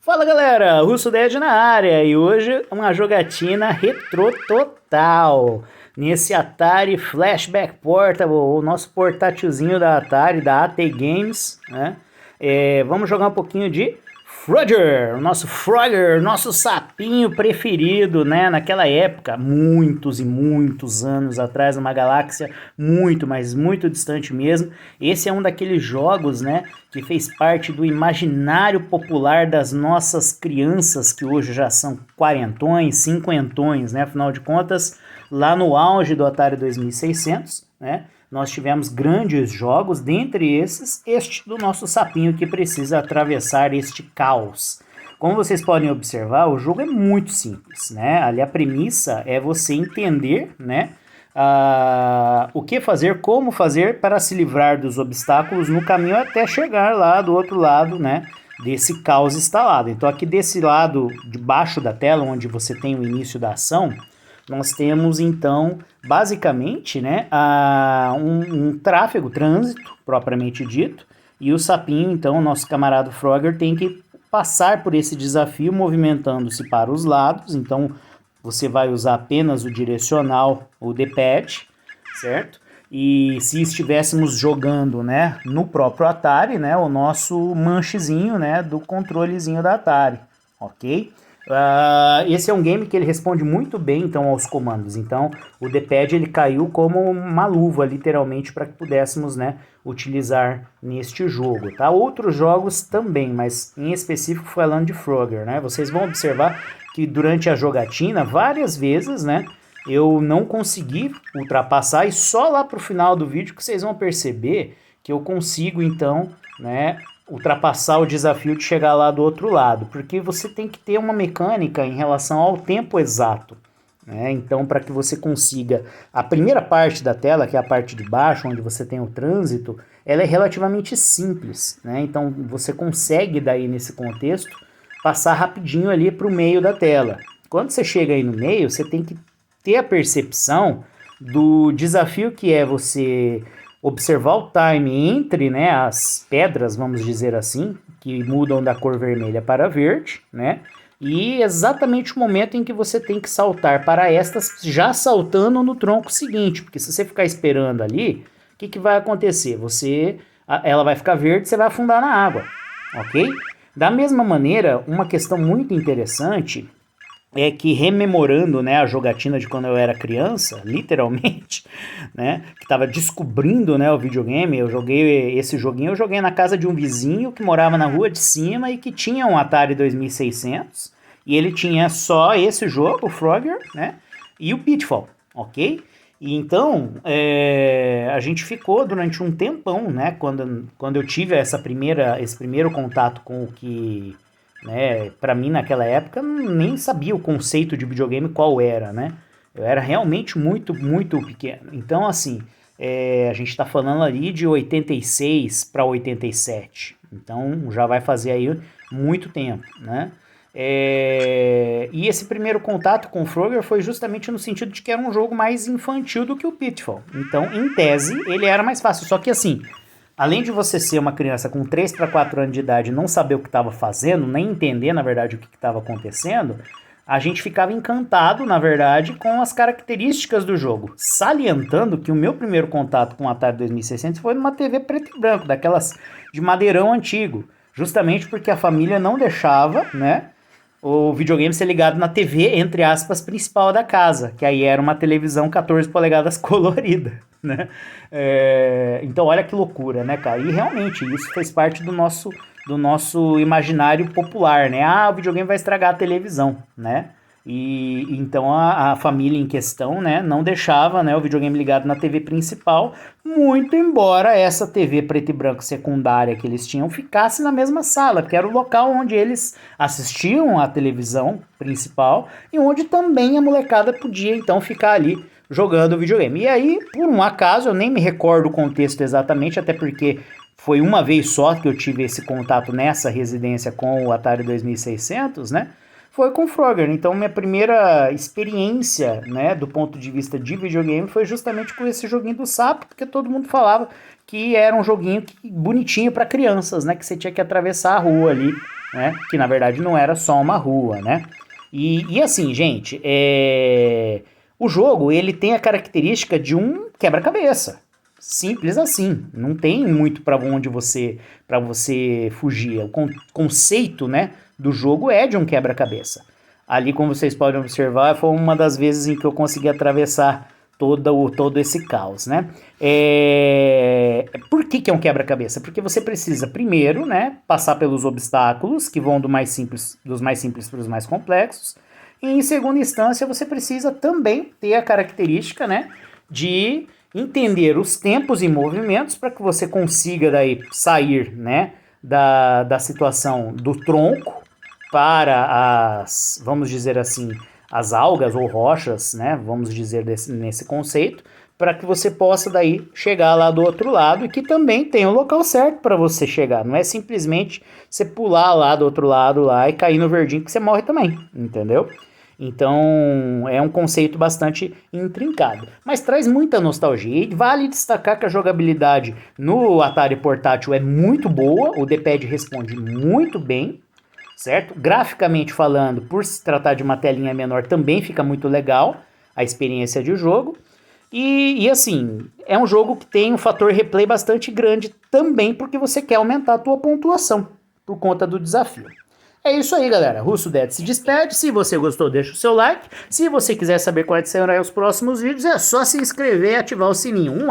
Fala galera, Russo Dead na área e hoje uma jogatina retrô total nesse Atari Flashback Portable, o nosso portátilzinho da Atari, da AT Games, né? Vamos jogar um pouquinho de Frogger, nosso sapinho preferido, né? Naquela época, muitos e muitos anos atrás, numa galáxia muito, mas muito distante mesmo. Esse é um daqueles jogos, né? Que fez parte do imaginário popular das nossas crianças, que hoje já são quarentões, cinquentões, né? Afinal de contas, lá no auge do Atari 2600, né? Nós tivemos grandes jogos, dentre esses, este do nosso sapinho que precisa atravessar este caos. Como vocês podem observar, o jogo é muito simples, né? Ali a premissa é você entender, né? O que fazer, como fazer para se livrar dos obstáculos no caminho até chegar lá do outro lado, né? Desse caos instalado. Então aqui desse lado de baixo da tela, onde você tem o início da ação, nós temos então basicamente, né, um tráfego, trânsito propriamente dito, e o sapinho, então, o nosso camarada Frogger, tem que passar por esse desafio movimentando-se para os lados. Então você vai usar apenas o direcional, o D-pad, certo? E se estivéssemos jogando, né, no próprio Atari, né, o nosso manchezinho, né, do controlezinho da Atari, ok? Esse é um game que ele responde muito bem então aos comandos. Então o D-pad ele caiu como uma luva literalmente para que pudéssemos, né, utilizar neste jogo, tá? Outros jogos também, mas em específico falando de Frogger, né? Vocês vão observar que durante a jogatina várias vezes, né, eu não consegui ultrapassar e só lá pro final do vídeo que vocês vão perceber que eu consigo então, né, ultrapassar o desafio de chegar lá do outro lado, porque você tem que ter uma mecânica em relação ao tempo exato, né? Então, para que você consiga a primeira parte da tela, que é a parte de baixo, onde você tem o trânsito, ela é relativamente simples, né? Então, você consegue daí nesse contexto passar rapidinho ali para o meio da tela. Quando você chega aí no meio, você tem que ter a percepção do desafio que é você observar o time entre, né, as pedras, vamos dizer assim, que mudam da cor vermelha para verde, né, e exatamente o momento em que você tem que saltar para estas, já saltando no tronco seguinte, porque se você ficar esperando ali, o que vai acontecer? Ela vai ficar verde, você vai afundar na água, ok? Da mesma maneira, uma questão muito interessante é que rememorando, né, a jogatina de quando eu era criança, literalmente, né, que estava descobrindo, né, o videogame, eu joguei esse joguinho, eu joguei na casa de um vizinho que morava na rua de cima e que tinha um Atari 2600, e ele tinha só esse jogo, o Frogger, né, e o Pitfall, ok? E então, a gente ficou durante um tempão, né, quando eu tive esse primeiro contato com o que, né, para mim naquela época nem sabia o conceito de videogame qual era, né? Eu era realmente muito, muito pequeno. Então, assim, a gente está falando ali de 86 para 87. Então, já vai fazer aí muito tempo, né? E esse primeiro contato com o Frogger foi justamente no sentido de que era um jogo mais infantil do que o Pitfall. Então, em tese, ele era mais fácil. Só que assim, além de você ser uma criança com 3 para 4 anos de idade e não saber o que estava fazendo, nem entender, na verdade, o que estava acontecendo, a gente ficava encantado, na verdade, com as características do jogo. Salientando que o meu primeiro contato com o Atari 2600 foi numa TV preto e branco, daquelas de madeirão antigo. Justamente porque a família não deixava, né, o videogame ser ligado na TV, entre aspas, principal da casa, que aí era uma televisão 14 polegadas colorida, né? Então olha que loucura, né, cara? E realmente isso fez parte do nosso imaginário popular, né? O videogame vai estragar a televisão, né? E então a família em questão, né, não deixava, né, o videogame ligado na TV principal, muito embora essa TV preto e branco secundária que eles tinham ficasse na mesma sala, que era o local onde eles assistiam à televisão principal e onde também a molecada podia então ficar ali jogando o videogame. E aí, por um acaso, eu nem me recordo o contexto exatamente, até porque foi uma vez só que eu tive esse contato nessa residência com o Atari 2600, né? Foi com o Frogger. Então minha primeira experiência, né, do ponto de vista de videogame foi justamente com esse joguinho do sapo, porque todo mundo falava que era um joguinho bonitinho para crianças, né, que você tinha que atravessar a rua ali né? Que na verdade não era só uma rua, né? E assim, gente, o jogo ele tem a característica de um quebra-cabeça. Simples assim. Não tem muito para onde para você fugir. O conceito, né, do jogo é de um quebra-cabeça. Ali, como vocês podem observar, foi uma das vezes em que eu consegui atravessar todo esse caos, né? Por que é um quebra-cabeça? Porque você precisa, primeiro, né, passar pelos obstáculos, que vão dos mais simples para os mais complexos, e em segunda instância, você precisa também ter a característica, né, de entender os tempos e movimentos para que você consiga daí sair, né, da situação do tronco para vamos dizer assim, as algas ou rochas, né, vamos dizer nesse conceito, para que você possa daí chegar lá do outro lado e que também tem o local certo para você chegar. Não é simplesmente você pular lá do outro lado lá e cair no verdinho que você morre também, entendeu? Então é um conceito bastante intrincado, mas traz muita nostalgia e vale destacar que a jogabilidade no Atari portátil é muito boa, o D-pad responde muito bem, certo? Graficamente falando, por se tratar de uma telinha menor, também fica muito legal a experiência de jogo. E assim, é um jogo que tem um fator replay bastante grande também, porque você quer aumentar a tua pontuação por conta do desafio. É isso aí, galera. Russo Dead se despede. Se você gostou, deixa o seu like. Se você quiser saber quais serão os próximos vídeos, é só se inscrever e ativar o sininho.